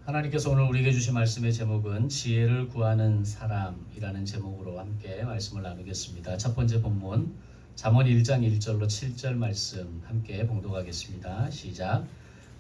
하나님께서 오늘 우리에게 주신 말씀의 제목은 지혜를 구하는 사람이라는 제목으로 함께 말씀을 나누겠습니다. 첫 번째 본문 잠언 1장 1절로 7절 말씀 함께 봉독하겠습니다. 시작.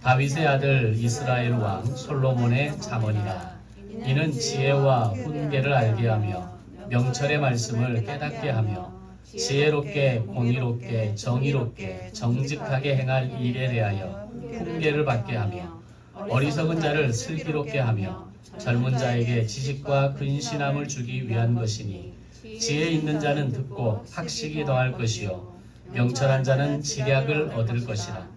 다윗의 아들 이스라엘 왕 솔로몬의 잠언이라. 이는 지혜와 훈계를 알게 하며 명철의 말씀을 깨닫게 하며 지혜롭게 공의롭게 정의롭게 정직하게 행할 일에 대하여 훈계를 받게 하며 어리석은 자를 슬기롭게 하며 젊은 자에게 지식과 근신함을 주기 위한 것이니 지혜 있는 자는 듣고 학식이 더할 것이요 명철한 자는 지략을 얻을 것이라.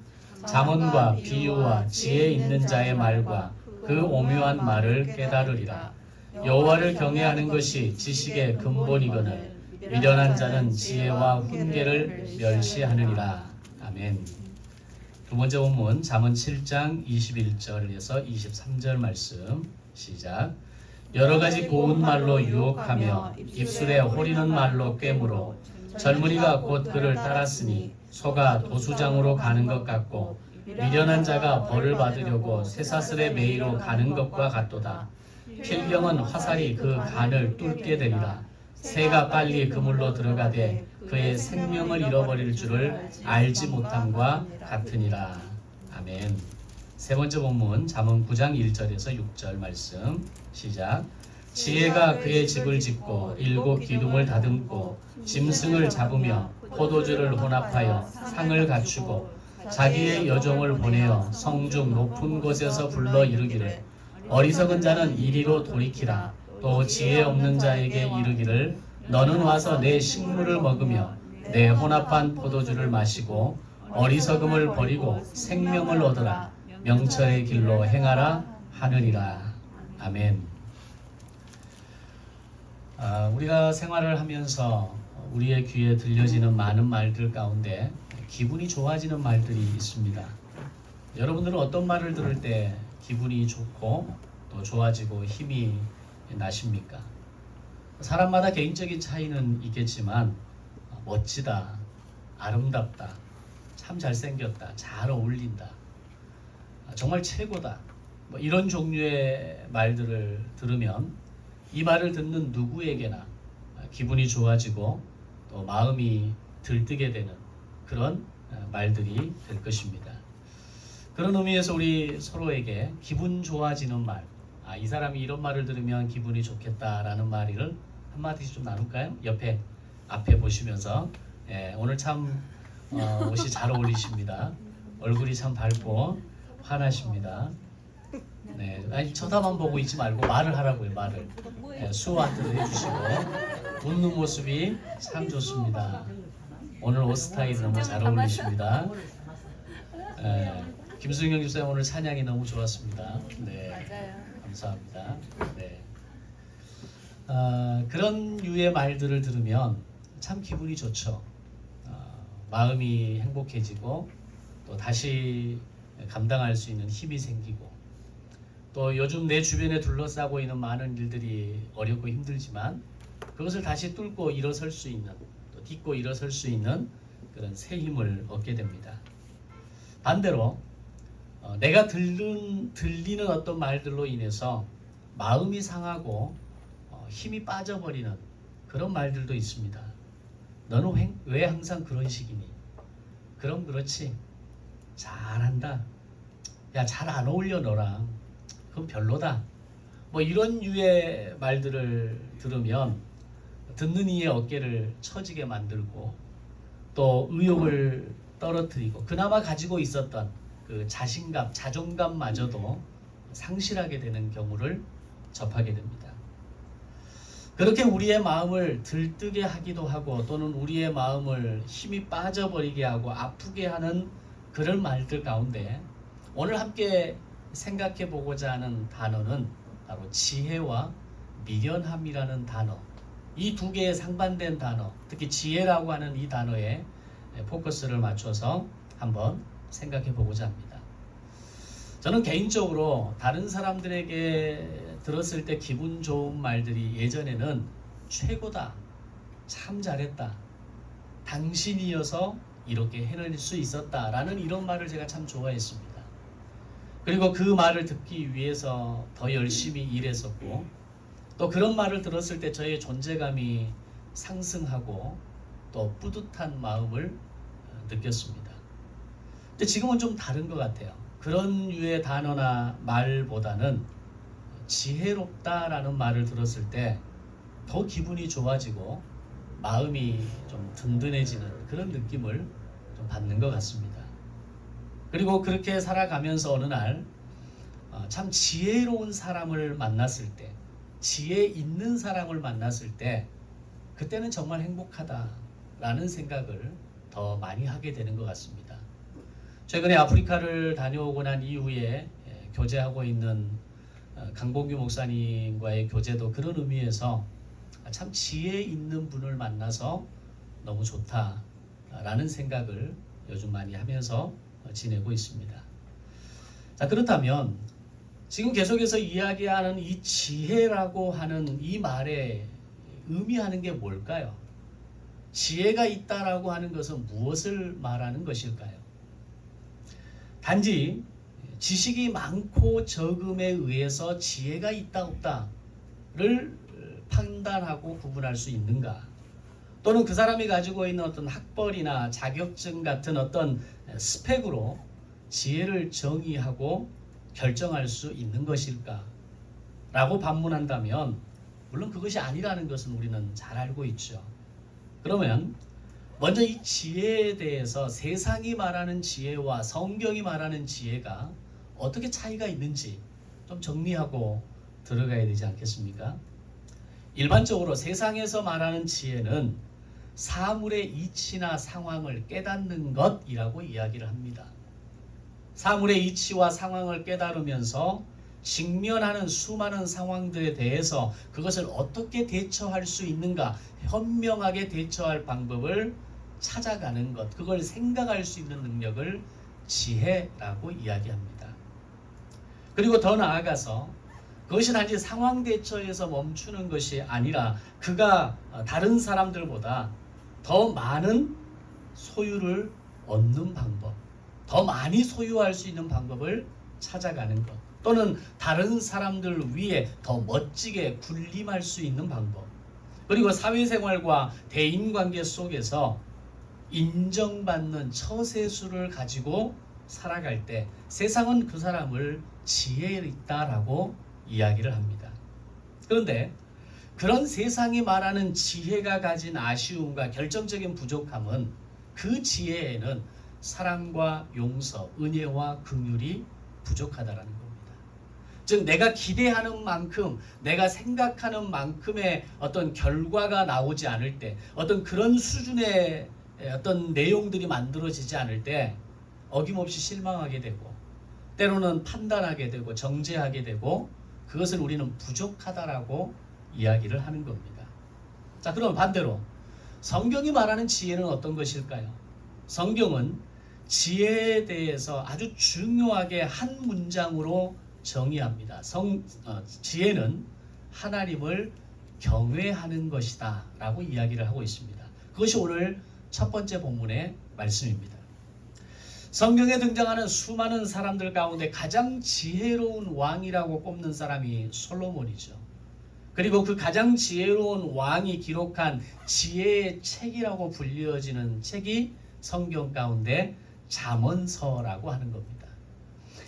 잠언과 비유와 지혜 있는 자의 말과 그 오묘한 말을 깨달으리라. 여호와를 경외하는 것이 지식의 근본이거늘 미련한 자는 지혜와 훈계를 멸시하느니라. 아멘. 두 번째 본문 잠언 7장 21절에서 23절 말씀 시작. 여러 가지 고운 말로 유혹하며 입술에 호리는 말로 꿰물어 젊은이가 곧 그를 따랐으니 소가 도수장으로 가는 것 같고 미련한 자가 벌을 받으려고 쇠사슬의 매이로 가는 것과 같도다. 필경은 화살이 그 간을 뚫게 되리라. 새가 빨리 그물로 들어가되 그의 생명을 잃어버릴 줄을 알지 못함과 같으니라. 아멘. 세 번째 본문 잠언 9장 1절에서 6절 말씀 시작. 지혜가 그의 집을 짓고 일곱 기둥을 다듬고 짐승을 잡으며 포도주를 혼합하여 상을 갖추고 자기의 여종을 보내어 성중 높은 곳에서 불러 이르기를 어리석은 자는 이리로 돌이키라. 또 지혜 없는 자에게 이르기를 너는 와서 내 식물을 먹으며 내 혼합한 포도주를 마시고 어리석음을 버리고 생명을 얻으라. 명철의 길로 행하라 하느니라. 아멘. 우리가 생활을 하면서 우리의 귀에 들려지는 많은 말들 가운데 기분이 좋아지는 말들이 있습니다. 여러분들은 어떤 말을 들을 때 기분이 좋고 또 좋아지고 힘이 나십니까? 사람마다 개인적인 차이는 있겠지만 멋지다, 아름답다, 참 잘생겼다, 잘 어울린다, 정말 최고다, 이런 종류의 말들을 들으면 이 말을 듣는 누구에게나 기분이 좋아지고 또 마음이 들뜨게 되는 그런 말들이 될 것입니다. 그런 의미에서 우리 서로에게 기분 좋아지는 말, 이 사람이 이런 말을 들으면 기분이 좋겠다라는 말을 한마디씩 좀 나눌까요? 앞에 보시면서 오늘 참 옷이 잘 어울리십니다. 얼굴이 참 밝고 환하십니다. 네, 아니 쳐다만 보고 있지 말고 말을 하라고요. 말을 수호하트를 해주시고 웃는 모습이 참 좋습니다. 오늘 옷 스타일 너무 잘 어울리십니다. 김수경 집사님 오늘 찬양이 너무 좋았습니다. 네, 감사합니다. 네. 그런 유의 말들을 들으면 참 기분이 좋죠. 마음이 행복해지고 또 다시 감당할 수 있는 힘이 생기고 또 요즘 내 주변에 둘러싸고 있는 많은 일들이 어렵고 힘들지만 그것을 다시 뚫고 일어설 수 있는 또 딛고 일어설 수 있는 그런 새 힘을 얻게 됩니다. 반대로 내가 들리는 어떤 말들로 인해서 마음이 상하고 힘이 빠져버리는 그런 말들도 있습니다. 너는 왜 항상 그런 식이니? 그럼 그렇지. 잘한다. 야, 잘 안 어울려 너랑. 그건 별로다. 이런 유의 말들을 들으면 듣는 이의 어깨를 처지게 만들고 또 의욕을 떨어뜨리고 그나마 가지고 있었던 그 자신감, 자존감마저도 상실하게 되는 경우를 접하게 됩니다. 그렇게 우리의 마음을 들뜨게 하기도 하고 또는 우리의 마음을 힘이 빠져버리게 하고 아프게 하는 그런 말들 가운데 오늘 함께 생각해 보고자 하는 단어는 바로 지혜와 미련함이라는 단어, 이 두 개의 상반된 단어, 특히 지혜라고 하는 이 단어에 포커스를 맞춰서 한번 생각해 보고자 합니다. 저는 개인적으로 다른 사람들에게 들었을 때 기분 좋은 말들이 예전에는 최고다, 참 잘했다, 당신이어서 이렇게 해낼 수 있었다 라는 이런 말을 제가 참 좋아했습니다. 그리고 그 말을 듣기 위해서 더 열심히 일했었고, 또 그런 말을 들었을 때 저의 존재감이 상승하고 또 뿌듯한 마음을 느꼈습니다. 근데 지금은 좀 다른 것 같아요. 그런 유의 단어나 말보다는 지혜롭다라는 말을 들었을 때 더 기분이 좋아지고 마음이 좀 든든해지는 그런 느낌을 좀 받는 것 같습니다. 그리고 그렇게 살아가면서 어느 날 참 지혜로운 사람을 만났을 때, 지혜 있는 사람을 만났을 때 그때는 정말 행복하다라는 생각을 더 많이 하게 되는 것 같습니다. 최근에 아프리카를 다녀오고 난 이후에 교제하고 있는 강봉규 목사님과의 교제도 그런 의미에서 참 지혜 있는 분을 만나서 너무 좋다라는 생각을 요즘 많이 하면서 지내고 있습니다. 자, 그렇다면 지금 계속해서 이야기하는 이 지혜라고 하는 이 말에 의미하는 게 뭘까요? 지혜가 있다라고 하는 것은 무엇을 말하는 것일까요? 단지 지식이 많고 적음에 의해서 지혜가 있다 없다를 판단하고 구분할 수 있는가? 또는 그 사람이 가지고 있는 어떤 학벌이나 자격증 같은 어떤 스펙으로 지혜를 정의하고 결정할 수 있는 것일까? 라고 반문한다면 물론 그것이 아니라는 것은 우리는 잘 알고 있죠. 그러면 먼저 이 지혜에 대해서 세상이 말하는 지혜와 성경이 말하는 지혜가 어떻게 차이가 있는지 좀 정리하고 들어가야 되지 않겠습니까? 일반적으로 세상에서 말하는 지혜는 사물의 이치나 상황을 깨닫는 것이라고 이야기를 합니다. 사물의 이치와 상황을 깨달으면서 직면하는 수많은 상황들에 대해서 그것을 어떻게 대처할 수 있는가, 현명하게 대처할 방법을 찾아가는 것, 그걸 생각할 수 있는 능력을 지혜라고 이야기합니다. 그리고 더 나아가서 그것이 단지 상황 대처에서 멈추는 것이 아니라 그가 다른 사람들보다 더 많은 소유를 얻는 방법, 더 많이 소유할 수 있는 방법을 찾아가는 것, 또는 다른 사람들 위에 더 멋지게 군림할 수 있는 방법, 그리고 사회생활과 대인관계 속에서 인정받는 처세술을 가지고 살아갈 때 세상은 그 사람을 지혜 있다라고 이야기를 합니다. 그런데 그런 세상이 말하는 지혜가 가진 아쉬움과 결정적인 부족함은 그 지혜에는 사랑과 용서, 은혜와 긍휼이 부족하다라는 겁니다. 즉 내가 기대하는 만큼, 내가 생각하는 만큼의 어떤 결과가 나오지 않을 때, 어떤 그런 수준의 어떤 내용들이 만들어지지 않을 때 어김없이 실망하게 되고, 때로는 판단하게 되고 정죄하게 되고, 그것을 우리는 부족하다라고 이야기를 하는 겁니다. 자, 그럼 반대로 성경이 말하는 지혜는 어떤 것일까요? 성경은 지혜에 대해서 아주 중요하게 한 문장으로 정의합니다. 지혜는 하나님을 경외하는 것이다 라고 이야기를 하고 있습니다. 그것이 오늘 첫 번째 본문의 말씀입니다. 성경에 등장하는 수많은 사람들 가운데 가장 지혜로운 왕이라고 꼽는 사람이 솔로몬이죠. 그리고 그 가장 지혜로운 왕이 기록한 지혜의 책이라고 불리어지는 책이 성경 가운데 잠언서라고 하는 겁니다.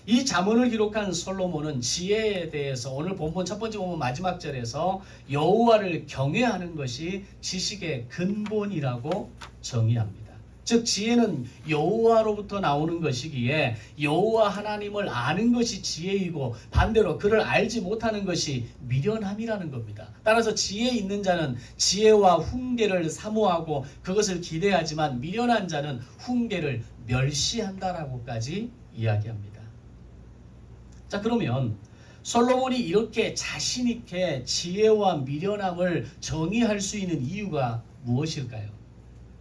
이 잠언을 기록한 솔로몬은 지혜에 대해서 오늘 본문 첫 번째 본문 마지막 절에서 여호와를 경외하는 것이 지식의 근본이라고 정의합니다. 즉 지혜는 여호와로부터 나오는 것이기에 여호와 하나님을 아는 것이 지혜이고 반대로 그를 알지 못하는 것이 미련함이라는 겁니다. 따라서 지혜 있는 자는 지혜와 훈계를 사모하고 그것을 기대하지만 미련한 자는 훈계를 멸시한다라고까지 이야기합니다. 자, 그러면 솔로몬이 이렇게 자신 있게 지혜와 미련함을 정의할 수 있는 이유가 무엇일까요?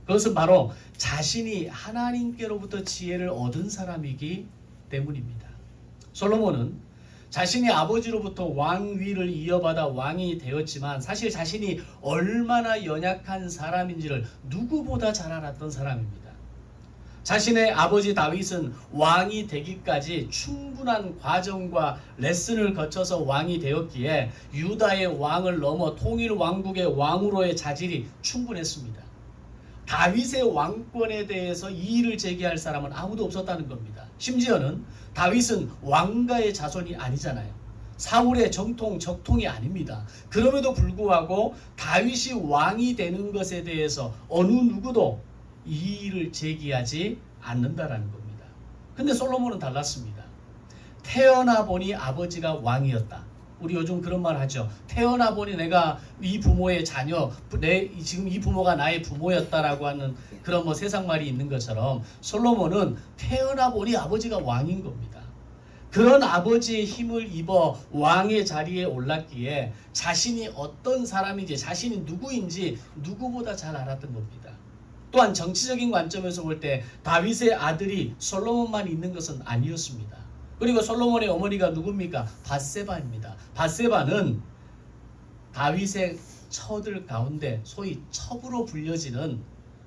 그것은 바로 자신이 하나님께로부터 지혜를 얻은 사람이기 때문입니다. 솔로몬은 자신의 아버지로부터 왕위를 이어받아 왕이 되었지만 사실 자신이 얼마나 연약한 사람인지를 누구보다 잘 알았던 사람입니다. 자신의 아버지 다윗은 왕이 되기까지 충분한 과정과 레슨을 거쳐서 왕이 되었기에 유다의 왕을 넘어 통일 왕국의 왕으로의 자질이 충분했습니다. 다윗의 왕권에 대해서 이의를 제기할 사람은 아무도 없었다는 겁니다. 심지어는 다윗은 왕가의 자손이 아니잖아요. 사울의 정통, 적통이 아닙니다. 그럼에도 불구하고 다윗이 왕이 되는 것에 대해서 어느 누구도 이의를 제기하지 않는다라는 겁니다. 근데 솔로몬은 달랐습니다. 태어나 보니 아버지가 왕이었다. 우리 요즘 그런 말 하죠. 태어나 보니 내가 이 부모의 자녀, 지금 이 부모가 나의 부모였다라고 하는 그런 뭐 세상 말이 있는 것처럼 솔로몬은 태어나 보니 아버지가 왕인 겁니다. 그런 아버지의 힘을 입어 왕의 자리에 올랐기에 자신이 어떤 사람인지, 자신이 누구인지 누구보다 잘 알았던 겁니다. 또한 정치적인 관점에서 볼 때 다윗의 아들이 솔로몬만 있는 것은 아니었습니다. 그리고 솔로몬의 어머니가 누굽니까? 밧세바입니다. 밧세바는 다윗의 처들 가운데 소위 첩으로 불려지는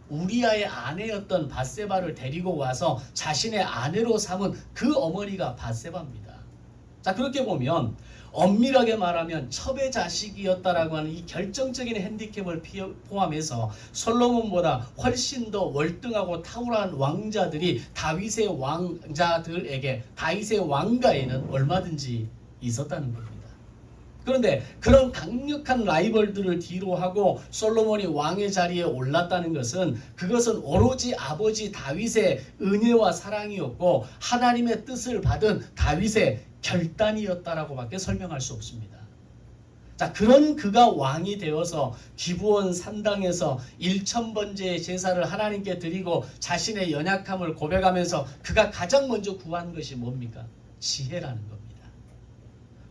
우리아의 아내였던 밧세바를 데리고 와서 자신의 아내로 삼은 그 어머니가 밧세바입니다. 자, 그렇게 보면 엄밀하게 말하면 첩의 자식이었다라고 하는 이 결정적인 핸디캡을 포함해서 솔로몬보다 훨씬 더 월등하고 탁월한 왕자들이 다윗의 왕자들에게, 다윗의 왕가에는 얼마든지 있었다는 겁니다. 그런데 그런 강력한 라이벌들을 뒤로하고 솔로몬이 왕의 자리에 올랐다는 것은, 그것은 오로지 아버지 다윗의 은혜와 사랑이었고 하나님의 뜻을 받은 다윗의 결단이었다라고 밖에 설명할 수 없습니다. 자, 그런 그가 왕이 되어서 기브온 산당에서 1000번째의 제사를 하나님께 드리고 자신의 연약함을 고백하면서 그가 가장 먼저 구한 것이 뭡니까? 지혜라는 겁니다.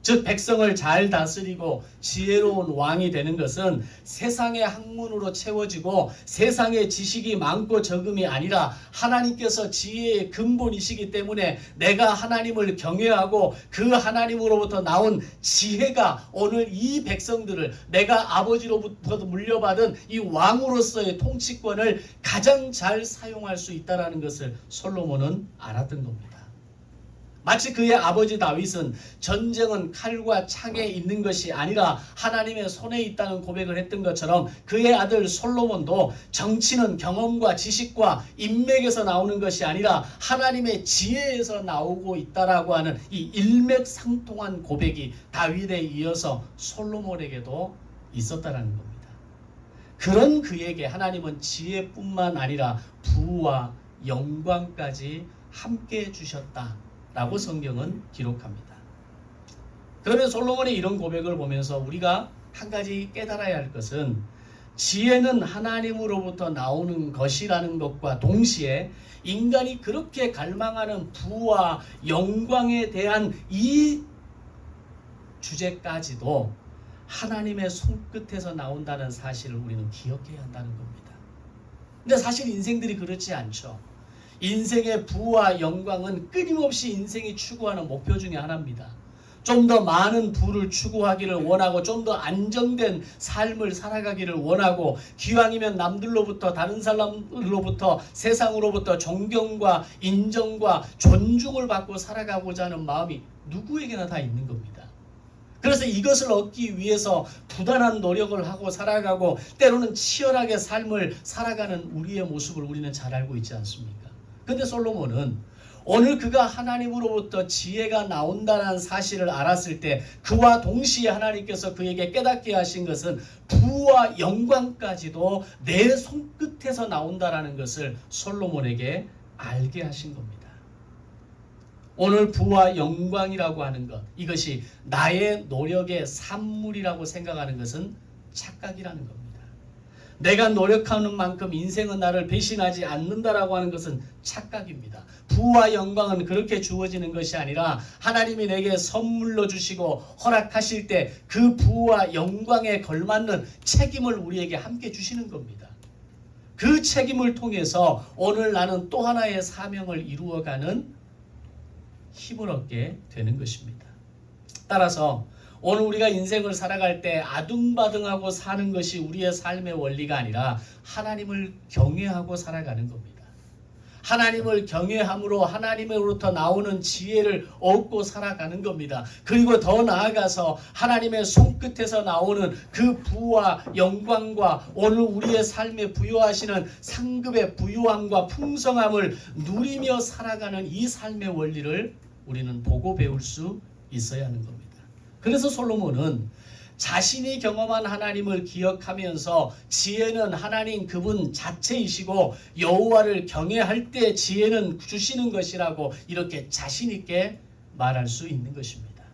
즉 백성을 잘 다스리고 지혜로운 왕이 되는 것은 세상의 학문으로 채워지고 세상의 지식이 많고 적음이 아니라 하나님께서 지혜의 근본이시기 때문에 내가 하나님을 경외하고 그 하나님으로부터 나온 지혜가 오늘 이 백성들을 내가 아버지로부터 물려받은 이 왕으로서의 통치권을 가장 잘 사용할 수 있다는 것을 솔로몬은 알았던 겁니다. 마치 그의 아버지 다윗은 전쟁은 칼과 창에 있는 것이 아니라 하나님의 손에 있다는 고백을 했던 것처럼 그의 아들 솔로몬도 정치는 경험과 지식과 인맥에서 나오는 것이 아니라 하나님의 지혜에서 나오고 있다라고 하는 이 일맥상통한 고백이 다윗에 이어서 솔로몬에게도 있었다라는 겁니다. 그런 그에게 하나님은 지혜뿐만 아니라 부와 영광까지 함께 주셨다 라고 성경은 기록합니다. 그러면 솔로몬의 이런 고백을 보면서 우리가 한 가지 깨달아야 할 것은 지혜는 하나님으로부터 나오는 것이라는 것과 동시에 인간이 그렇게 갈망하는 부와 영광에 대한 이 주제까지도 하나님의 손끝에서 나온다는 사실을 우리는 기억해야 한다는 겁니다. 근데 사실 인생들이 그렇지 않죠. 인생의 부와 영광은 끊임없이 인생이 추구하는 목표 중에 하나입니다. 좀 더 많은 부를 추구하기를 원하고 좀 더 안정된 삶을 살아가기를 원하고 기왕이면 남들로부터, 다른 사람들로부터, 세상으로부터 존경과 인정과 존중을 받고 살아가고자 하는 마음이 누구에게나 다 있는 겁니다. 그래서 이것을 얻기 위해서 부단한 노력을 하고 살아가고 때로는 치열하게 삶을 살아가는 우리의 모습을 우리는 잘 알고 있지 않습니까? 근데 솔로몬은 오늘 그가 하나님으로부터 지혜가 나온다는 사실을 알았을 때 그와 동시에 하나님께서 그에게 깨닫게 하신 것은 부와 영광까지도 내 손끝에서 나온다는 것을 솔로몬에게 알게 하신 겁니다. 오늘 부와 영광이라고 하는 것, 이것이 나의 노력의 산물이라고 생각하는 것은 착각이라는 겁니다. 내가 노력하는 만큼 인생은 나를 배신하지 않는다라고 하는 것은 착각입니다. 부와 영광은 그렇게 주어지는 것이 아니라 하나님이 내게 선물로 주시고 허락하실 때 그 부와 영광에 걸맞는 책임을 우리에게 함께 주시는 겁니다. 그 책임을 통해서 오늘 나는 또 하나의 사명을 이루어가는 힘을 얻게 되는 것입니다. 따라서 오늘 우리가 인생을 살아갈 때 아둥바둥하고 사는 것이 우리의 삶의 원리가 아니라 하나님을 경외하고 살아가는 겁니다. 하나님을 경외함으로 하나님으로부터 나오는 지혜를 얻고 살아가는 겁니다. 그리고 더 나아가서 하나님의 손끝에서 나오는 그 부와 영광과 오늘 우리의 삶에 부여하시는 상급의 부유함과 풍성함을 누리며 살아가는 이 삶의 원리를 우리는 보고 배울 수 있어야 하는 겁니다. 그래서 솔로몬은 자신이 경험한 하나님을 기억하면서 지혜는 하나님 그분 자체이시고 여호와를 경외할 때 지혜는 주시는 것이라고 이렇게 자신 있게 말할 수 있는 것입니다.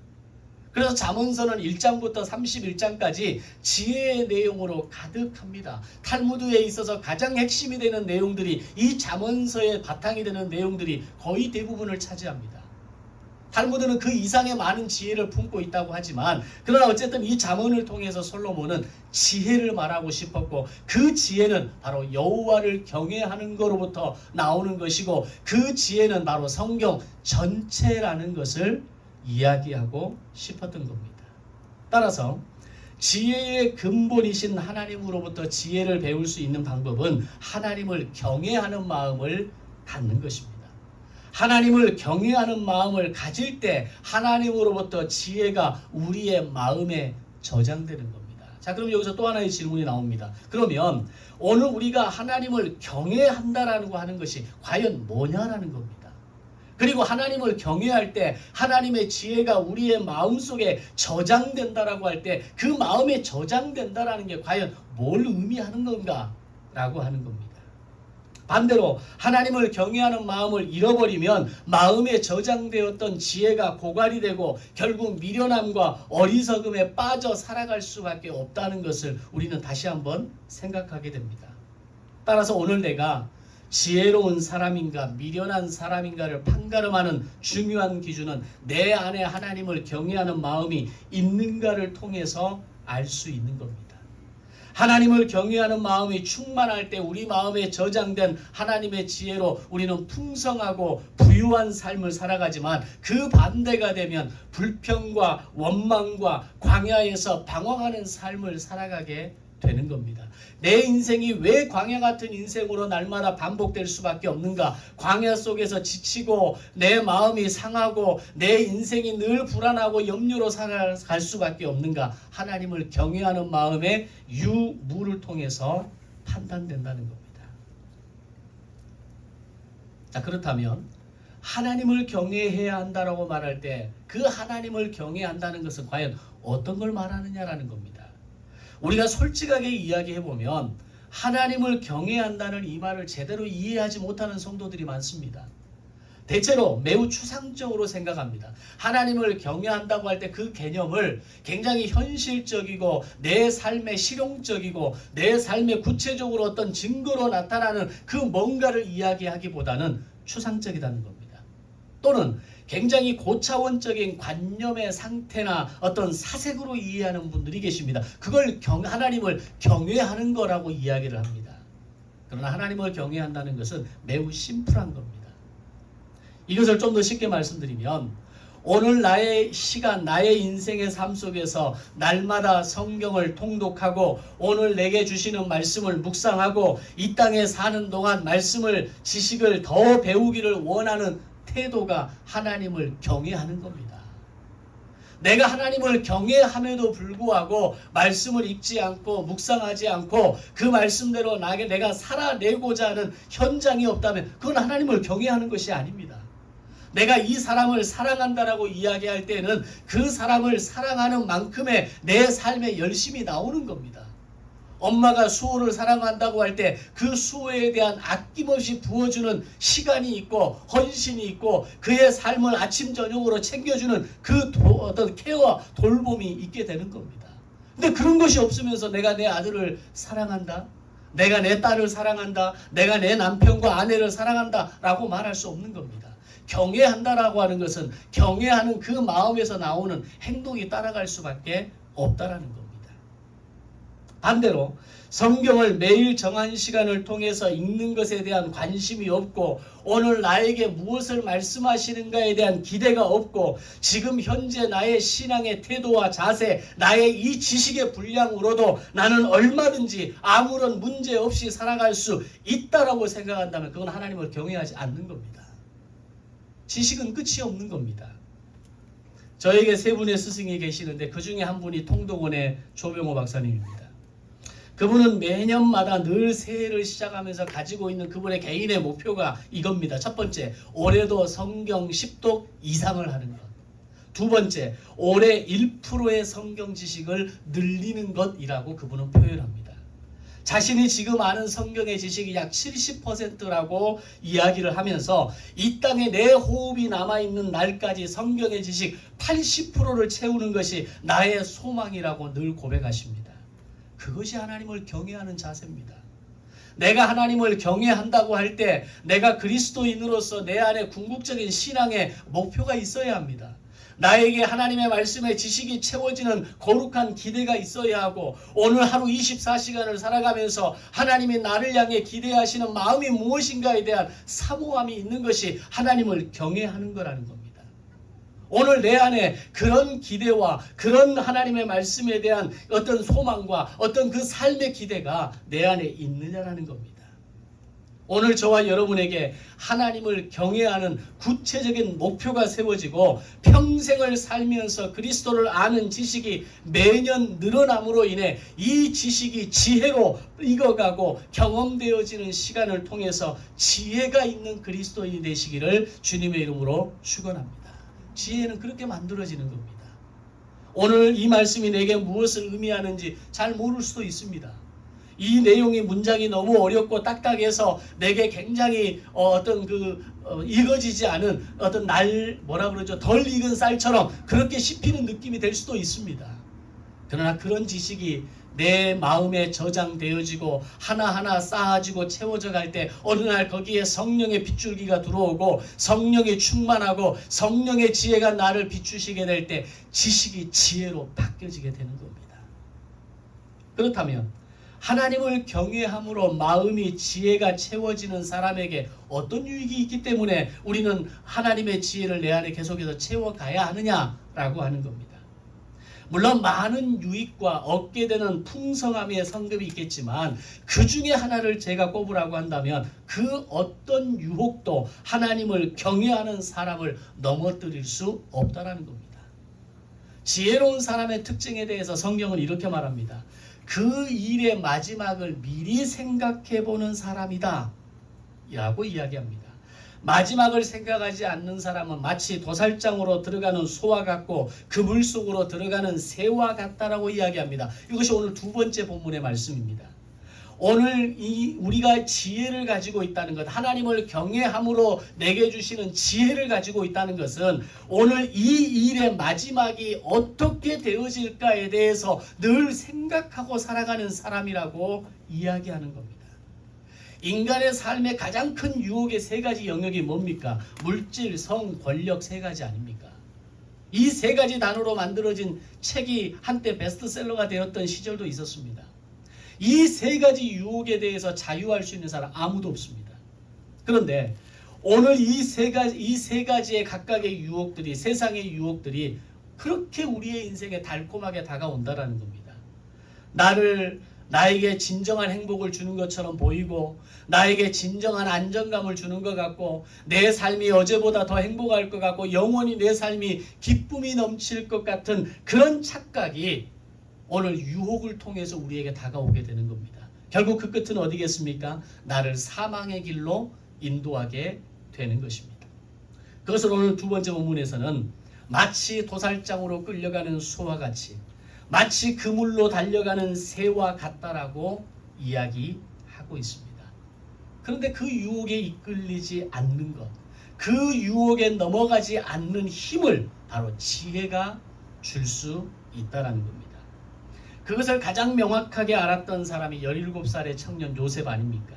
그래서 잠언서는 1장부터 31장까지 지혜의 내용으로 가득합니다. 탈무드에 있어서 가장 핵심이 되는 내용들이 이 잠언서의 바탕이 되는 내용들이 거의 대부분을 차지합니다. 탈무드는 그 이상의 많은 지혜를 품고 있다고 하지만 그러나 어쨌든 이 잠언을 통해서 솔로몬은 지혜를 말하고 싶었고 그 지혜는 바로 여호와를 경외하는 것으로부터 나오는 것이고 그 지혜는 바로 성경 전체라는 것을 이야기하고 싶었던 겁니다. 따라서 지혜의 근본이신 하나님으로부터 지혜를 배울 수 있는 방법은 하나님을 경외하는 마음을 갖는 것입니다. 하나님을 경외하는 마음을 가질 때 하나님으로부터 지혜가 우리의 마음에 저장되는 겁니다. 자, 그럼 여기서 또 하나의 질문이 나옵니다. 그러면 오늘 우리가 하나님을 경외한다라고 하는 것이 과연 뭐냐라는 겁니다. 그리고 하나님을 경외할 때 하나님의 지혜가 우리의 마음속에 저장된다라고 할 때 그 마음에 저장된다라는 게 과연 뭘 의미하는 건가라고 하는 겁니다. 반대로 하나님을 경외하는 마음을 잃어버리면 마음에 저장되었던 지혜가 고갈이 되고 결국 미련함과 어리석음에 빠져 살아갈 수밖에 없다는 것을 우리는 다시 한번 생각하게 됩니다. 따라서 오늘 내가 지혜로운 사람인가 미련한 사람인가를 판가름하는 중요한 기준은 내 안에 하나님을 경외하는 마음이 있는가를 통해서 알 수 있는 겁니다. 하나님을 경외하는 마음이 충만할 때 우리 마음에 저장된 하나님의 지혜로 우리는 풍성하고 부유한 삶을 살아가지만 그 반대가 되면 불평과 원망과 광야에서 방황하는 삶을 살아가게 되는 겁니다. 내 인생이 왜 광야 같은 인생으로 날마다 반복될 수밖에 없는가? 광야 속에서 지치고 내 마음이 상하고 내 인생이 늘 불안하고 염려로 살아갈 수밖에 없는가? 하나님을 경외하는 마음의 유무를 통해서 판단된다는 겁니다. 자, 그렇다면 하나님을 경외해야 한다라고 말할 때 그 하나님을 경외한다는 것은 과연 어떤 걸 말하느냐라는 겁니다. 우리가 솔직하게 이야기해보면 하나님을 경외한다는 이 말을 제대로 이해하지 못하는 성도들이 많습니다. 대체로 매우 추상적으로 생각합니다. 하나님을 경외한다고 할 때 그 개념을 굉장히 현실적이고 내 삶에 실용적이고 내 삶에 구체적으로 어떤 증거로 나타나는 그 뭔가를 이야기하기보다는 추상적이라는 겁니다. 또는 굉장히 고차원적인 관념의 상태나 어떤 사색으로 이해하는 분들이 계십니다. 그걸 하나님을 경외하는 거라고 이야기를 합니다. 그러나 하나님을 경외한다는 것은 매우 심플한 겁니다. 이것을 좀 더 쉽게 말씀드리면 오늘 나의 시간, 나의 인생의 삶 속에서 날마다 성경을 통독하고 오늘 내게 주시는 말씀을 묵상하고 이 땅에 사는 동안 말씀을 지식을 더 배우기를 원하는 태도가 하나님을 경외하는 겁니다. 내가 하나님을 경외함에도 불구하고 말씀을 읽지 않고 묵상하지 않고 그 말씀대로 내가 살아내고자 하는 현장이 없다면 그건 하나님을 경외하는 것이 아닙니다. 내가 이 사람을 사랑한다라고 이야기할 때는 그 사람을 사랑하는 만큼의 내 삶에 열심이 나오는 겁니다. 엄마가 수호를 사랑한다고 할 때 그 수호에 대한 아낌없이 부어주는 시간이 있고 헌신이 있고 그의 삶을 아침 저녁으로 챙겨주는 그 어떤 케어와 돌봄이 있게 되는 겁니다. 근데 그런 것이 없으면서 내가 내 아들을 사랑한다, 내가 내 딸을 사랑한다, 내가 내 남편과 아내를 사랑한다 라고 말할 수 없는 겁니다. 경외한다라고 하는 것은 경외하는 그 마음에서 나오는 행동이 따라갈 수밖에 없다라는 겁니다. 반대로 성경을 매일 정한 시간을 통해서 읽는 것에 대한 관심이 없고 오늘 나에게 무엇을 말씀하시는가에 대한 기대가 없고 지금 현재 나의 신앙의 태도와 자세, 나의 이 지식의 분량으로도 나는 얼마든지 아무런 문제 없이 살아갈 수 있다라고 생각한다면 그건 하나님을 경외하지 않는 겁니다. 지식은 끝이 없는 겁니다. 저에게 세 분의 스승이 계시는데 그 중에 한 분이 통독원의 조병호 박사님입니다. 그분은 매년마다 늘 새해를 시작하면서 가지고 있는 그분의 개인의 목표가 이겁니다. 첫 번째, 올해도 성경 10독 이상을 하는 것. 두 번째, 올해 1%의 성경 지식을 늘리는 것이라고 그분은 표현합니다. 자신이 지금 아는 성경의 지식이 약 70%라고 이야기를 하면서 이 땅에 내 호흡이 남아있는 날까지 성경의 지식 80%를 채우는 것이 나의 소망이라고 늘 고백하십니다. 그것이 하나님을 경외하는 자세입니다. 내가 하나님을 경외한다고 할 때 내가 그리스도인으로서 내 안에 궁극적인 신앙의 목표가 있어야 합니다. 나에게 하나님의 말씀의 지식이 채워지는 거룩한 기대가 있어야 하고 오늘 하루 24시간을 살아가면서 하나님이 나를 향해 기대하시는 마음이 무엇인가에 대한 사모함이 있는 것이 하나님을 경외하는 거라는 겁니다. 오늘 내 안에 그런 기대와 그런 하나님의 말씀에 대한 어떤 소망과 어떤 그 삶의 기대가 내 안에 있느냐라는 겁니다. 오늘 저와 여러분에게 하나님을 경외하는 구체적인 목표가 세워지고 평생을 살면서 그리스도를 아는 지식이 매년 늘어남으로 인해 이 지식이 지혜로 익어가고 경험되어지는 시간을 통해서 지혜가 있는 그리스도인이 되시기를 주님의 이름으로 축원합니다. 지혜는 그렇게 만들어지는 겁니다. 오늘 이 말씀이 내게 무엇을 의미하는지 잘 모를 수도 있습니다. 이 내용이 문장이 너무 어렵고 딱딱해서 내게 굉장히 익어지지 않은 어떤 덜 익은 쌀처럼 그렇게 씹히는 느낌이 될 수도 있습니다. 그러나 그런 지식이 내 마음에 저장되어지고 하나하나 쌓아지고 채워져 갈 때 어느 날 거기에 성령의 빗줄기가 들어오고 성령이 충만하고 성령의 지혜가 나를 비추시게 될 때 지식이 지혜로 바뀌어지게 되는 겁니다. 그렇다면 하나님을 경외함으로 마음이 지혜가 채워지는 사람에게 어떤 유익이 있기 때문에 우리는 하나님의 지혜를 내 안에 계속해서 채워가야 하느냐라고 하는 겁니다. 물론 많은 유익과 얻게 되는 풍성함의 성급이 있겠지만 그 중에 하나를 제가 꼽으라고 한다면 그 어떤 유혹도 하나님을 경외하는 사람을 넘어뜨릴 수 없다라는 겁니다. 지혜로운 사람의 특징에 대해서 성경은 이렇게 말합니다. 그 일의 마지막을 미리 생각해보는 사람이다 라고 이야기합니다. 마지막을 생각하지 않는 사람은 마치 도살장으로 들어가는 소와 같고 그 물속으로 들어가는 새와 같다라고 이야기합니다. 이것이 오늘 두 번째 본문의 말씀입니다. 오늘 우리가 지혜를 가지고 있다는 것, 하나님을 경외함으로 내게 주시는 지혜를 가지고 있다는 것은 오늘 이 일의 마지막이 어떻게 되어질까에 대해서 늘 생각하고 살아가는 사람이라고 이야기하는 겁니다. 인간의 삶의 가장 큰 유혹의 세 가지 영역이 뭡니까? 물질, 성, 권력 세 가지 아닙니까? 이 세 가지 단어로 만들어진 책이 한때 베스트셀러가 되었던 시절도 있었습니다. 이 세 가지 유혹에 대해서 자유할 수 있는 사람 아무도 없습니다. 그런데 오늘 이 세 가지의 각각의 유혹들이, 세상의 유혹들이 그렇게 우리의 인생에 달콤하게 다가온다라는 겁니다. 나에게 진정한 행복을 주는 것처럼 보이고 나에게 진정한 안정감을 주는 것 같고 내 삶이 어제보다 더 행복할 것 같고 영원히 내 삶이 기쁨이 넘칠 것 같은 그런 착각이 오늘 유혹을 통해서 우리에게 다가오게 되는 겁니다. 결국 그 끝은 어디겠습니까? 나를 사망의 길로 인도하게 되는 것입니다. 그것을 오늘 두 번째 본문에서는 마치 도살장으로 끌려가는 소와 같이 마치 그물로 달려가는 새와 같다라고 이야기하고 있습니다. 그런데 그 유혹에 이끌리지 않는 것, 그 유혹에 넘어가지 않는 힘을 바로 지혜가 줄 수 있다라는 겁니다. 그것을 가장 명확하게 알았던 사람이 17살의 청년 요셉 아닙니까?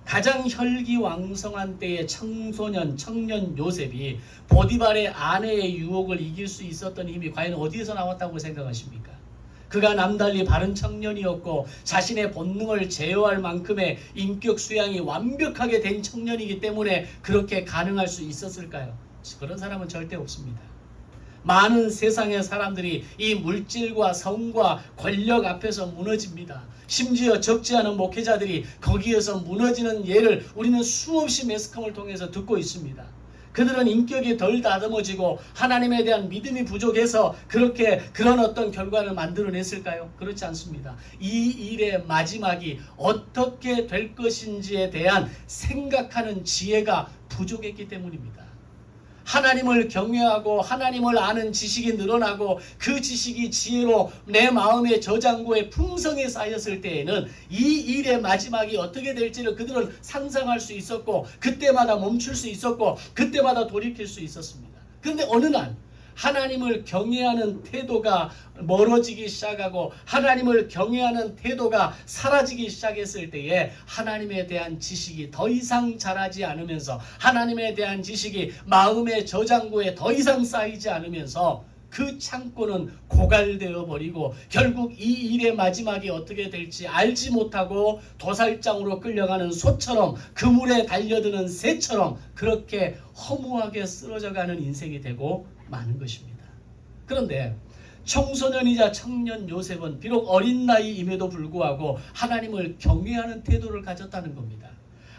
가장 혈기왕성한 때의 청년 요셉이 보디발의 아내의 유혹을 이길 수 있었던 힘이 과연 어디에서 나왔다고 생각하십니까? 그가 남달리 바른 청년이었고 자신의 본능을 제어할 만큼의 인격 수양이 완벽하게 된 청년이기 때문에 그렇게 가능할 수 있었을까요? 그런 사람은 절대 없습니다. 많은 세상의 사람들이 이 물질과 성과 권력 앞에서 무너집니다. 심지어 적지 않은 목회자들이 거기에서 무너지는 예를 우리는 수없이 매스컴을 통해서 듣고 있습니다. 그들은 인격이 덜 다듬어지고 하나님에 대한 믿음이 부족해서 그런 어떤 결과를 만들어냈을까요? 그렇지 않습니다. 이 일의 마지막이 어떻게 될 것인지에 대한 생각하는 지혜가 부족했기 때문입니다. 하나님을 경외하고 하나님을 아는 지식이 늘어나고 그 지식이 지혜로 내 마음의 저장고에 풍성히 쌓였을 때에는 이 일의 마지막이 어떻게 될지를 그들은 상상할 수 있었고 그때마다 멈출 수 있었고 그때마다 돌이킬 수 있었습니다. 그런데 어느 날 하나님을 경외하는 태도가 멀어지기 시작하고 하나님을 경외하는 태도가 사라지기 시작했을 때에 하나님에 대한 지식이 더 이상 자라지 않으면서 하나님에 대한 지식이 마음의 저장고에 더 이상 쌓이지 않으면서 그 창고는 고갈되어 버리고 결국 이 일의 마지막이 어떻게 될지 알지 못하고 도살장으로 끌려가는 소처럼 그물에 달려드는 새처럼 그렇게 허무하게 쓰러져가는 인생이 되고 마는 것입니다. 그런데 청소년이자 청년 요셉은 비록 어린 나이임에도 불구하고 하나님을 경외하는 태도를 가졌다는 겁니다.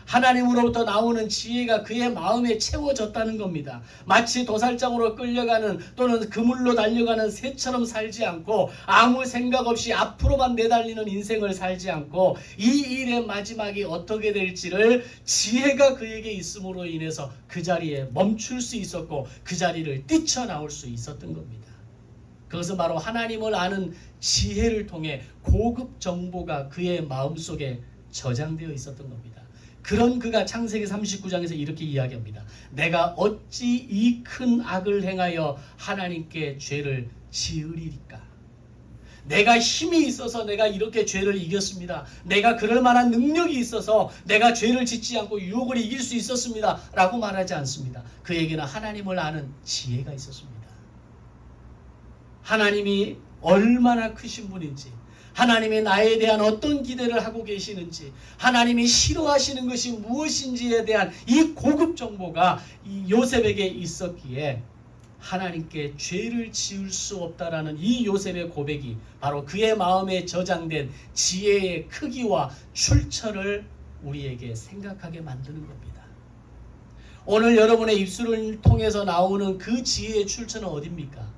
하나님으로부터 나오는 지혜가 그의 마음에 채워졌다는 겁니다. 마치 도살장으로 끌려가는 또는 그물로 달려가는 새처럼 살지 않고 아무 생각 없이 앞으로만 내달리는 인생을 살지 않고 이 일의 마지막이 어떻게 될지를 지혜가 그에게 있음으로 인해서 그 자리에 멈출 수 있었고 그 자리를 뛰쳐나올 수 있었던 겁니다. 그것은 바로 하나님을 아는 지혜를 통해 고급 정보가 그의 마음속에 저장되어 있었던 겁니다. 그런 그가 창세기 39장에서 이렇게 이야기합니다. 내가 어찌 이 큰 악을 행하여 하나님께 죄를 지으리까? 내가 힘이 있어서 내가 이렇게 죄를 이겼습니다. 내가 그럴 만한 능력이 있어서 내가 죄를 짓지 않고 유혹을 이길 수 있었습니다. 라고 말하지 않습니다. 그에게는 하나님을 아는 지혜가 있었습니다. 하나님이 얼마나 크신 분인지 하나님이 나에 대한 어떤 기대를 하고 계시는지 하나님이 싫어하시는 것이 무엇인지에 대한 이 고급 정보가 이 요셉에게 있었기에 하나님께 죄를 지을 수 없다라는 이 요셉의 고백이 바로 그의 마음에 저장된 지혜의 크기와 출처를 우리에게 생각하게 만드는 겁니다. 오늘 여러분의 입술을 통해서 나오는 그 지혜의 출처는 어디입니까?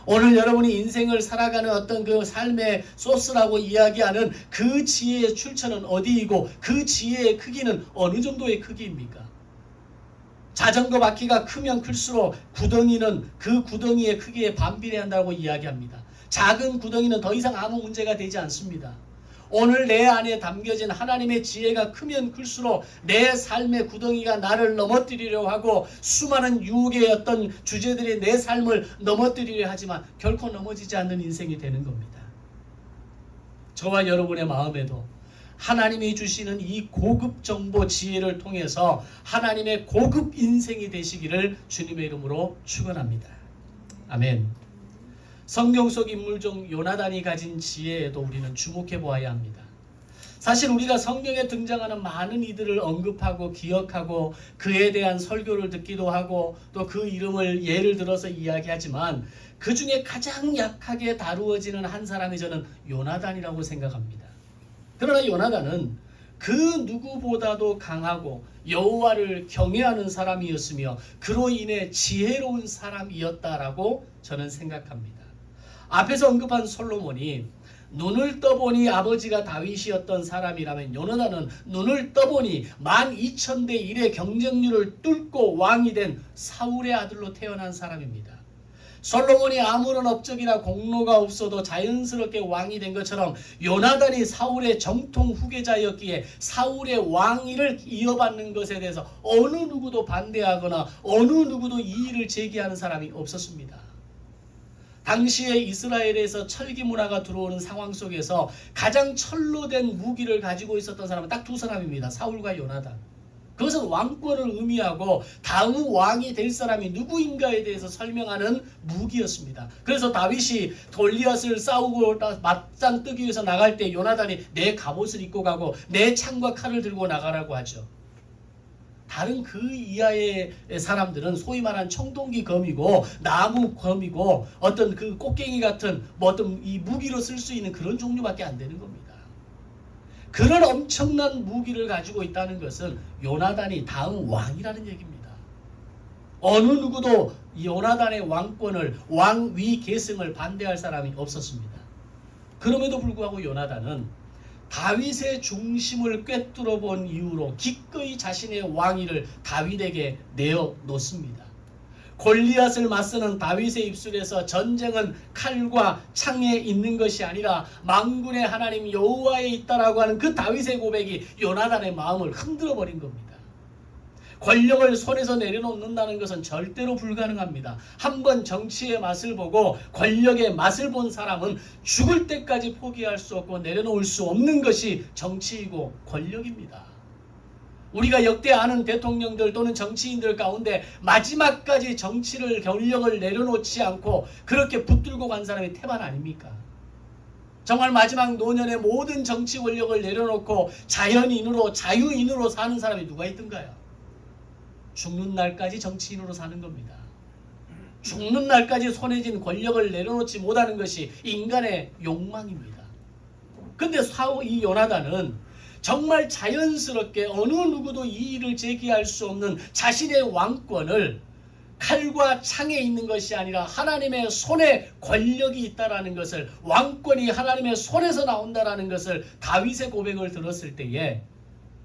오늘 여러분이 인생을 살아가는 어떤 그 삶의 소스라고 이야기하는 그 지혜의 출처는 어디이고 그 지혜의 크기는 어느 정도의 크기입니까? 자전거 바퀴가 크면 클수록 구덩이는 그 구덩이의 크기에 반비례한다고 이야기합니다. 작은 구덩이는 더 이상 아무 문제가 되지 않습니다. 오늘 내 안에 담겨진 하나님의 지혜가 크면 클수록 내 삶의 구덩이가 나를 넘어뜨리려 하고 수많은 유혹의 어떤 주제들이 내 삶을 넘어뜨리려 하지만 결코 넘어지지 않는 인생이 되는 겁니다. 저와 여러분의 마음에도 하나님이 주시는 이 고급 정보 지혜를 통해서 하나님의 고급 인생이 되시기를 주님의 이름으로 축원합니다. 아멘. 성경 속 인물 중 요나단이 가진 지혜에도 우리는 주목해 보아야 합니다. 사실 우리가 성경에 등장하는 많은 이들을 언급하고 기억하고 그에 대한 설교를 듣기도 하고 또 그 이름을 예를 들어서 이야기하지만 그 중에 가장 약하게 다루어지는 한 사람이 저는 요나단이라고 생각합니다. 그러나 요나단은 그 누구보다도 강하고 여호와를 경외하는 사람이었으며 그로 인해 지혜로운 사람이었다라고 저는 생각합니다. 앞에서 언급한 솔로몬이 눈을 떠보니 아버지가 다윗이었던 사람이라면 요나단은 눈을 떠보니 12,000대 1의 경쟁률을 뚫고 왕이 된 사울의 아들로 태어난 사람입니다. 솔로몬이 아무런 업적이나 공로가 없어도 자연스럽게 왕이 된 것처럼 요나단이 사울의 정통 후계자였기에 사울의 왕위를 이어받는 것에 대해서 어느 누구도 반대하거나 어느 누구도 이의를 제기하는 사람이 없었습니다. 당시에 이스라엘에서 철기 문화가 들어오는 상황 속에서 가장 철로 된 무기를 가지고 있었던 사람은 딱 두 사람입니다. 사울과 요나단. 그것은 왕권을 의미하고 다음 왕이 될 사람이 누구인가에 대해서 설명하는 무기였습니다. 그래서 다윗이 골리앗을 싸우고 맞짱 뜨기 위해서 나갈 때 요나단이 내 갑옷을 입고 가고 내 창과 칼을 들고 나가라고 하죠. 다른 그 이하의 사람들은 소위 말하는 청동기 검이고 나무 검이고 어떤 그 꽃갱이 같은 뭐 어떤 이 무기로 쓸 수 있는 그런 종류밖에 안 되는 겁니다. 그런 엄청난 무기를 가지고 있다는 것은 요나단이 다음 왕이라는 얘기입니다. 어느 누구도 요나단의 왕권을 왕위 계승을 반대할 사람이 없었습니다. 그럼에도 불구하고 요나단은 다윗의 중심을 꿰뚫어 본 이유로 기꺼이 자신의 왕위를 다윗에게 내어놓습니다. 골리앗을 맞서는 다윗의 입술에서 전쟁은 칼과 창에 있는 것이 아니라 만군의 하나님 여호와에 있다라고 하는 그 다윗의 고백이 요나단의 마음을 흔들어 버린 겁니다. 권력을 손에서 내려놓는다는 것은 절대로 불가능합니다. 한번 정치의 맛을 보고 권력의 맛을 본 사람은 죽을 때까지 포기할 수 없고 내려놓을 수 없는 것이 정치이고 권력입니다. 우리가 역대 아는 대통령들 또는 정치인들 가운데 마지막까지 정치를 권력을 내려놓지 않고 그렇게 붙들고 간 사람이 태반 아닙니까? 정말 마지막 노년에 모든 정치 권력을 내려놓고 자연인으로 자유인으로 사는 사람이 누가 있던가요? 죽는 날까지 정치인으로 사는 겁니다. 죽는 날까지 손에 쥔 권력을 내려놓지 못하는 것이 인간의 욕망입니다. 근데 이 요나단은 정말 자연스럽게 어느 누구도 이의를 제기할 수 없는 자신의 왕권을 칼과 창에 있는 것이 아니라 하나님의 손에 권력이 있다라는 것을, 왕권이 하나님의 손에서 나온다라는 것을 다윗의 고백을 들었을 때에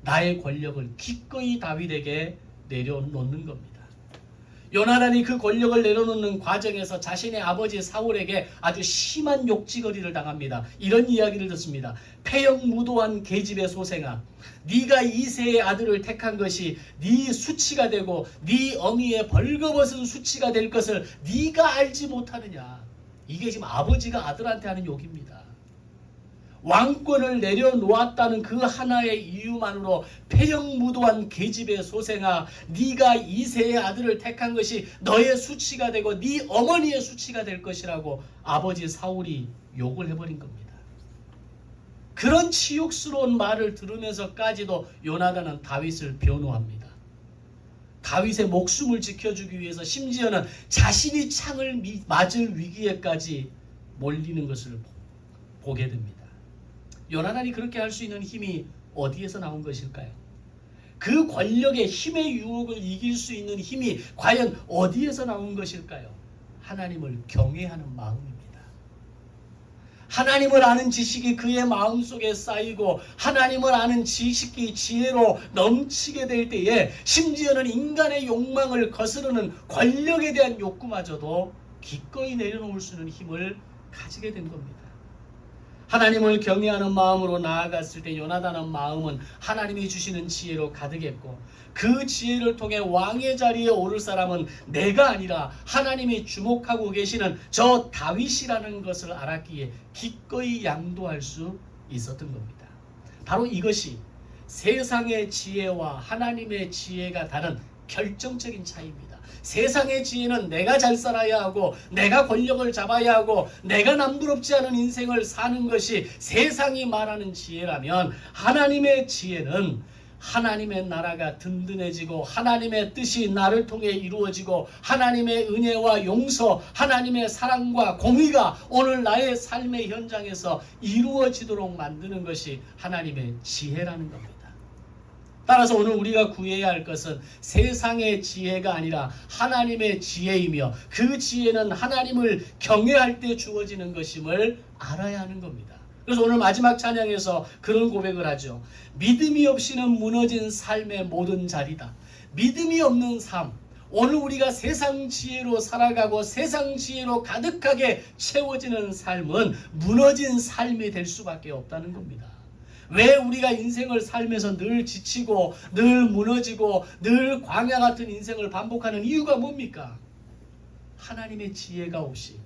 나의 권력을 기꺼이 다윗에게 내려놓는 겁니다. 요나단이 그 권력을 내려놓는 과정에서 자신의 아버지 사울에게 아주 심한 욕지거리를 당합니다. 이런 이야기를 듣습니다. 패역무도한 계집의 소생아, 네가 이새의 아들을 택한 것이 네 수치가 되고 네 어미의 벌거벗은 수치가 될 것을 네가 알지 못하느냐. 이게 지금 아버지가 아들한테 하는 욕입니다. 왕권을 내려놓았다는 그 하나의 이유만으로 패역무도한 계집의 소생아, 네가 이새의 아들을 택한 것이 너의 수치가 되고 네 어머니의 수치가 될 것이라고 아버지 사울이 욕을 해버린 겁니다. 그런 치욕스러운 말을 들으면서까지도 요나단은 다윗을 변호합니다. 다윗의 목숨을 지켜주기 위해서 심지어는 자신이 창을 맞을 위기에까지 몰리는 것을 보게 됩니다. 요나단이 그렇게 할 수 있는 힘이 어디에서 나온 것일까요? 그 권력의 힘의 유혹을 이길 수 있는 힘이 과연 어디에서 나온 것일까요? 하나님을 경외하는 마음입니다. 하나님을 아는 지식이 그의 마음속에 쌓이고 하나님을 아는 지식이 지혜로 넘치게 될 때에 심지어는 인간의 욕망을 거스르는 권력에 대한 욕구마저도 기꺼이 내려놓을 수 있는 힘을 가지게 된 겁니다. 하나님을 경외하는 마음으로 나아갔을 때 요나단의 마음은 하나님이 주시는 지혜로 가득했고 그 지혜를 통해 왕의 자리에 오를 사람은 내가 아니라 하나님이 주목하고 계시는 저 다윗이라는 것을 알았기에 기꺼이 양도할 수 있었던 겁니다. 바로 이것이 세상의 지혜와 하나님의 지혜가 다른 결정적인 차이입니다. 세상의 지혜는 내가 잘 살아야 하고 내가 권력을 잡아야 하고 내가 남부럽지 않은 인생을 사는 것이 세상이 말하는 지혜라면, 하나님의 지혜는 하나님의 나라가 든든해지고 하나님의 뜻이 나를 통해 이루어지고 하나님의 은혜와 용서, 하나님의 사랑과 공의가 오늘 나의 삶의 현장에서 이루어지도록 만드는 것이 하나님의 지혜라는 겁니다. 따라서 오늘 우리가 구해야 할 것은 세상의 지혜가 아니라 하나님의 지혜이며 그 지혜는 하나님을 경외할 때 주어지는 것임을 알아야 하는 겁니다. 그래서 오늘 마지막 찬양에서 그런 고백을 하죠. 믿음이 없이는 무너진 삶의 모든 자리다. 믿음이 없는 삶, 오늘 우리가 세상 지혜로 살아가고 세상 지혜로 가득하게 채워지는 삶은 무너진 삶이 될 수밖에 없다는 겁니다. 왜 우리가 인생을 살면서 늘 지치고 늘 무너지고 늘 광야 같은 인생을 반복하는 이유가 뭡니까? 하나님의 지혜가 없이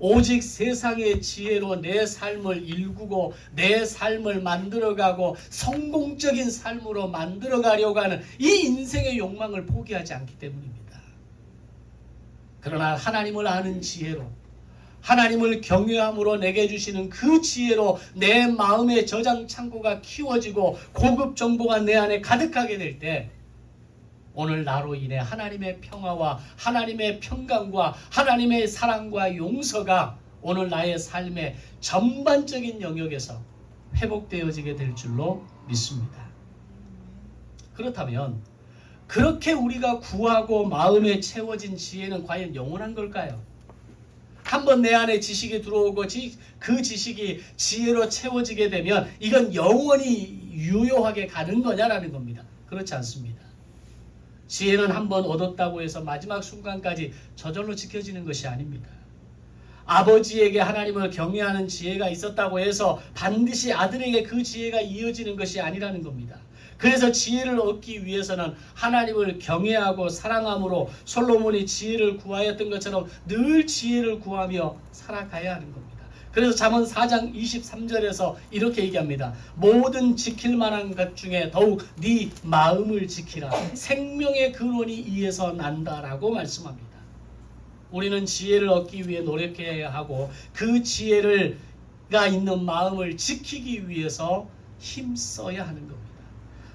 오직 세상의 지혜로 내 삶을 일구고 내 삶을 만들어가고 성공적인 삶으로 만들어가려고 하는 이 인생의 욕망을 포기하지 않기 때문입니다. 그러나 하나님을 아는 지혜로, 하나님을 경외함으로 내게 주시는 그 지혜로 내 마음의 저장 창고가 키워지고 고급 정보가 내 안에 가득하게 될 때 오늘 나로 인해 하나님의 평화와 하나님의 평강과 하나님의 사랑과 용서가 오늘 나의 삶의 전반적인 영역에서 회복되어지게 될 줄로 믿습니다. 그렇다면 그렇게 우리가 구하고 마음에 채워진 지혜는 과연 영원한 걸까요? 한번 내 안에 지식이 들어오고 그 지식이 지혜로 채워지게 되면 이건 영원히 유효하게 가는 거냐라는 겁니다. 그렇지 않습니다. 지혜는 한번 얻었다고 해서 마지막 순간까지 저절로 지켜지는 것이 아닙니다. 아버지에게 하나님을 경외하는 지혜가 있었다고 해서 반드시 아들에게 그 지혜가 이어지는 것이 아니라는 겁니다. 그래서 지혜를 얻기 위해서는 하나님을 경외하고 사랑함으로 솔로몬이 지혜를 구하였던 것처럼 늘 지혜를 구하며 살아가야 하는 겁니다. 그래서 잠언 4장 23절에서 이렇게 얘기합니다. 모든 지킬 만한 것 중에 더욱 네 마음을 지키라. 생명의 근원이 이에서 난다라고 말씀합니다. 우리는 지혜를 얻기 위해 노력해야 하고 그 지혜가 있는 마음을 지키기 위해서 힘써야 하는 겁니다.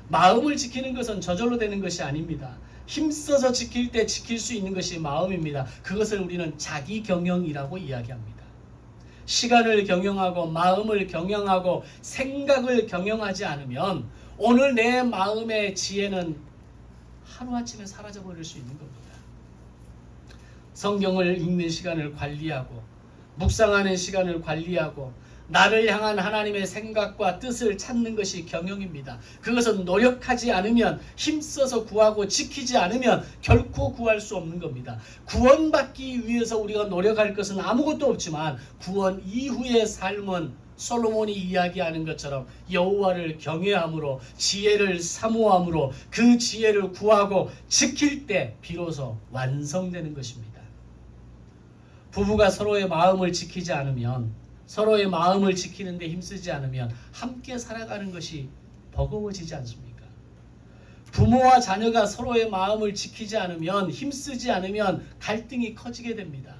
마음을 지키는 것은 저절로 되는 것이 아닙니다. 힘써서 지킬 때 지킬 수 있는 것이 마음입니다. 그것을 우리는 자기 경영이라고 이야기합니다. 시간을 경영하고 마음을 경영하고 생각을 경영하지 않으면 오늘 내 마음의 지혜는 하루아침에 사라져버릴 수 있는 겁니다. 성경을 읽는 시간을 관리하고 묵상하는 시간을 관리하고 나를 향한 하나님의 생각과 뜻을 찾는 것이 경영입니다. 그것은 노력하지 않으면 힘써서 구하고 지키지 않으면 결코 구할 수 없는 겁니다. 구원받기 위해서 우리가 노력할 것은 아무것도 없지만 구원 이후의 삶은 솔로몬이 이야기하는 것처럼 여호와를 경외함으로 지혜를 사모함으로 그 지혜를 구하고 지킬 때 비로소 완성되는 것입니다. 부부가 서로의 마음을 지키지 않으면 서로의 마음을 지키는데 힘쓰지 않으면 함께 살아가는 것이 버거워지지 않습니까? 부모와 자녀가 서로의 마음을 지키지 않으면 힘쓰지 않으면 갈등이 커지게 됩니다.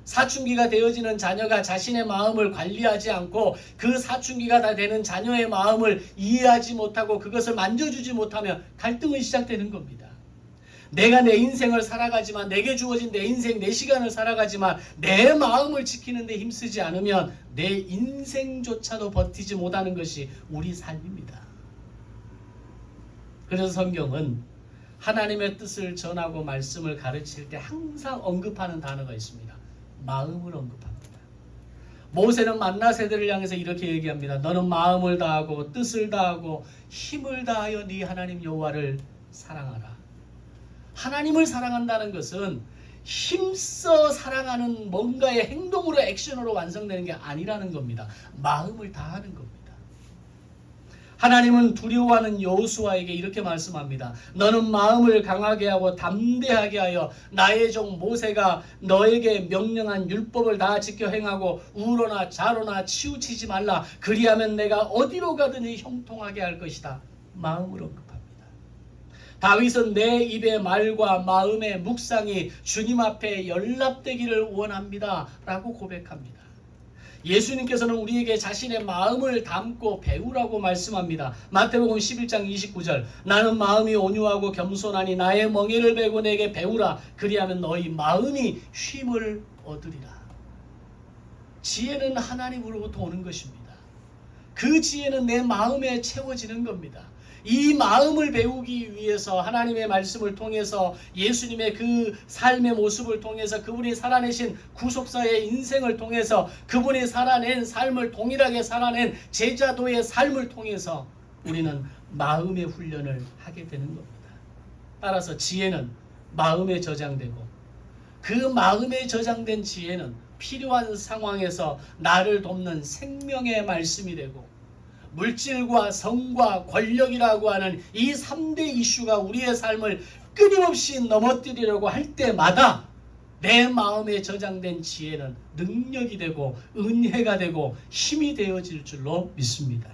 사춘기가 되어지는 자녀가 자신의 마음을 관리하지 않고 그 사춘기가 다 되는 자녀의 마음을 이해하지 못하고 그것을 만져주지 못하면 갈등이 시작되는 겁니다. 내가 내 인생을 살아가지만 내게 주어진 내 인생 내 시간을 살아가지만 내 마음을 지키는데 힘쓰지 않으면 내 인생조차도 버티지 못하는 것이 우리 삶입니다. 그래서 성경은 하나님의 뜻을 전하고 말씀을 가르칠 때 항상 언급하는 단어가 있습니다. 마음을 언급합니다. 모세는 만나 세대를 향해서 이렇게 얘기합니다. 너는 마음을 다하고 뜻을 다하고 힘을 다하여 네 하나님 여호와를 사랑하라. 하나님을 사랑한다는 것은 힘써 사랑하는 뭔가의 행동으로 액션으로 완성되는 게 아니라는 겁니다. 마음을 다하는 겁니다. 하나님은 두려워하는 여호수아에게 이렇게 말씀합니다. 너는 마음을 강하게 하고 담대하게 하여 나의 종 모세가 너에게 명령한 율법을 다 지켜 행하고 우로나 좌로나 치우치지 말라. 그리하면 내가 어디로 가든지 형통하게 할 것이다. 마음을 언급합니다. 다윗은 내 입의 말과 마음의 묵상이 주님 앞에 연락되기를 원합니다. 라고 고백합니다. 예수님께서는 우리에게 자신의 마음을 담고 배우라고 말씀합니다. 마태복음 11장 29절 나는 마음이 온유하고 겸손하니 나의 멍에를 베고 내게 배우라. 그리하면 너희 마음이 쉼을 얻으리라. 지혜는 하나님으로부터 오는 것입니다. 그 지혜는 내 마음에 채워지는 겁니다. 이 마음을 배우기 위해서 하나님의 말씀을 통해서 예수님의 그 삶의 모습을 통해서 그분이 살아내신 구속사의 인생을 통해서 그분이 살아낸 삶을 동일하게 살아낸 제자도의 삶을 통해서 우리는 마음의 훈련을 하게 되는 겁니다. 따라서 지혜는 마음에 저장되고 그 마음에 저장된 지혜는 필요한 상황에서 나를 돕는 생명의 말씀이 되고 물질과 성과 권력이라고 하는 이 3대 이슈가 우리의 삶을 끊임없이 넘어뜨리려고 할 때마다 내 마음에 저장된 지혜는 능력이 되고 은혜가 되고 힘이 되어질 줄로 믿습니다.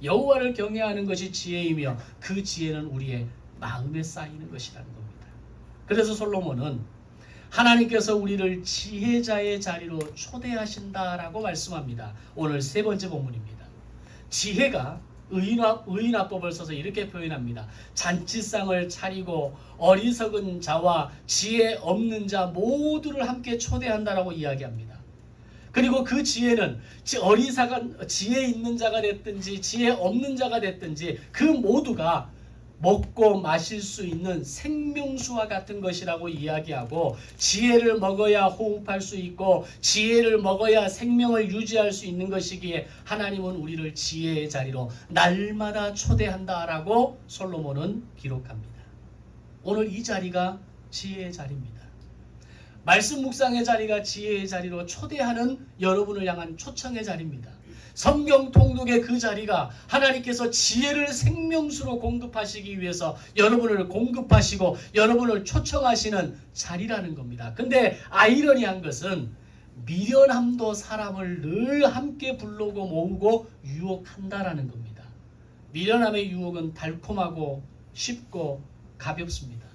여호와를 경외하는 것이 지혜이며 그 지혜는 우리의 마음에 쌓이는 것이라는 겁니다. 그래서 솔로몬은 하나님께서 우리를 지혜자의 자리로 초대하신다라고 말씀합니다. 오늘 세 번째 본문입니다. 지혜가 의인화법을 써서 이렇게 표현합니다. 잔치상을 차리고 어리석은 자와 지혜 없는 자 모두를 함께 초대한다라고 이야기합니다. 그리고 그 지혜는 지혜 있는 자가 됐든지 지혜 없는 자가 됐든지 그 모두가 먹고 마실 수 있는 생명수와 같은 것이라고 이야기하고, 지혜를 먹어야 호흡할 수 있고 지혜를 먹어야 생명을 유지할 수 있는 것이기에 하나님은 우리를 지혜의 자리로 날마다 초대한다라고 솔로몬은 기록합니다. 오늘 이 자리가 지혜의 자리입니다. 말씀 묵상의 자리가 지혜의 자리로 초대하는 여러분을 향한 초청의 자리입니다. 성경 통독의 그 자리가 하나님께서 지혜를 생명수로 공급하시기 위해서 여러분을 공급하시고 여러분을 초청하시는 자리라는 겁니다. 근데 아이러니한 것은 미련함도 사람을 늘 함께 부르고 모으고 유혹한다라는 겁니다. 미련함의 유혹은 달콤하고 쉽고 가볍습니다.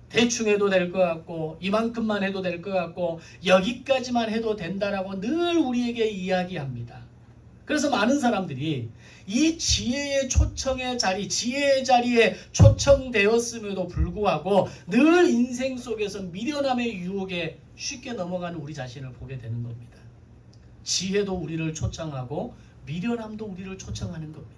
대충 해도 될 것 같고 이만큼만 해도 될 것 같고 여기까지만 해도 된다라고 늘 우리에게 이야기합니다. 그래서 많은 사람들이 이 지혜의 초청의 자리, 지혜의 자리에 초청되었음에도 불구하고 늘 인생 속에서 미련함의 유혹에 쉽게 넘어가는 우리 자신을 보게 되는 겁니다. 지혜도 우리를 초청하고 미련함도 우리를 초청하는 겁니다.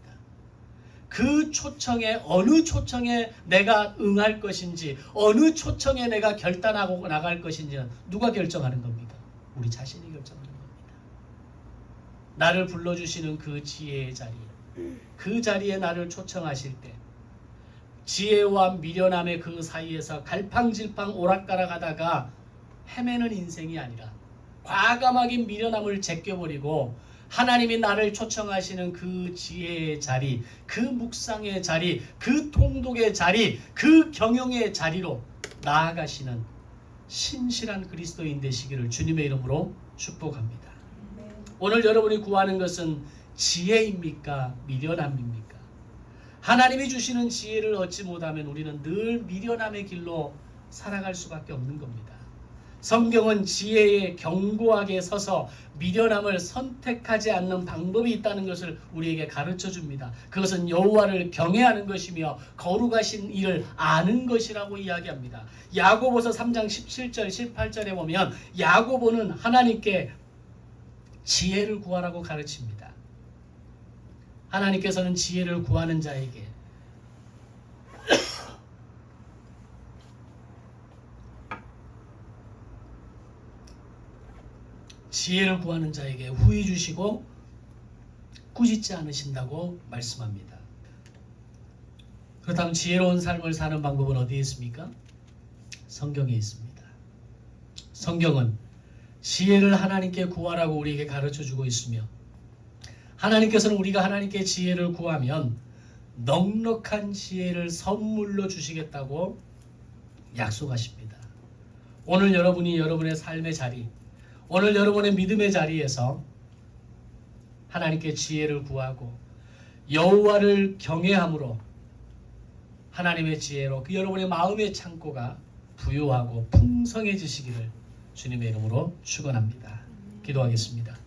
그 초청에 어느 초청에 내가 응할 것인지 어느 초청에 내가 결단하고 나갈 것인지는 누가 결정하는 겁니까? 우리 자신이 결정하는 겁니다. 나를 불러주시는 그 지혜의 자리, 그 자리에 나를 초청하실 때 지혜와 미련함의 그 사이에서 갈팡질팡 오락가락하다가 헤매는 인생이 아니라 과감하게 미련함을 제껴버리고 하나님이 나를 초청하시는 그 지혜의 자리, 그 묵상의 자리, 그 통독의 자리, 그 경영의 자리로 나아가시는 신실한 그리스도인 되시기를 주님의 이름으로 축복합니다. 오늘 여러분이 구하는 것은 지혜입니까? 미련함입니까? 하나님이 주시는 지혜를 얻지 못하면 우리는 늘 미련함의 길로 살아갈 수밖에 없는 겁니다. 성경은 지혜에 견고하게 서서 미련함을 선택하지 않는 방법이 있다는 것을 우리에게 가르쳐 줍니다. 그것은 여호와를 경외하는 것이며 거룩하신 이를 아는 것이라고 이야기합니다. 야고보서 3장 17절 18절에 보면 야고보는 하나님께 지혜를 구하라고 가르칩니다. 하나님께서는 지혜를 구하는 자에게 지혜를 구하는 자에게 후히 주시고 꾸짖지 않으신다고 말씀합니다. 그렇다면 지혜로운 삶을 사는 방법은 어디에 있습니까? 성경에 있습니다. 성경은 지혜를 하나님께 구하라고 우리에게 가르쳐주고 있으며 하나님께서는 우리가 하나님께 지혜를 구하면 넉넉한 지혜를 선물로 주시겠다고 약속하십니다. 오늘 여러분이 여러분의 삶의 자리, 오늘 여러분의 믿음의 자리에서 하나님께 지혜를 구하고 여호와를 경외함으로 하나님의 지혜로 그 여러분의 마음의 창고가 부유하고 풍성해지시기를 주님의 이름으로 축원합니다. 기도하겠습니다.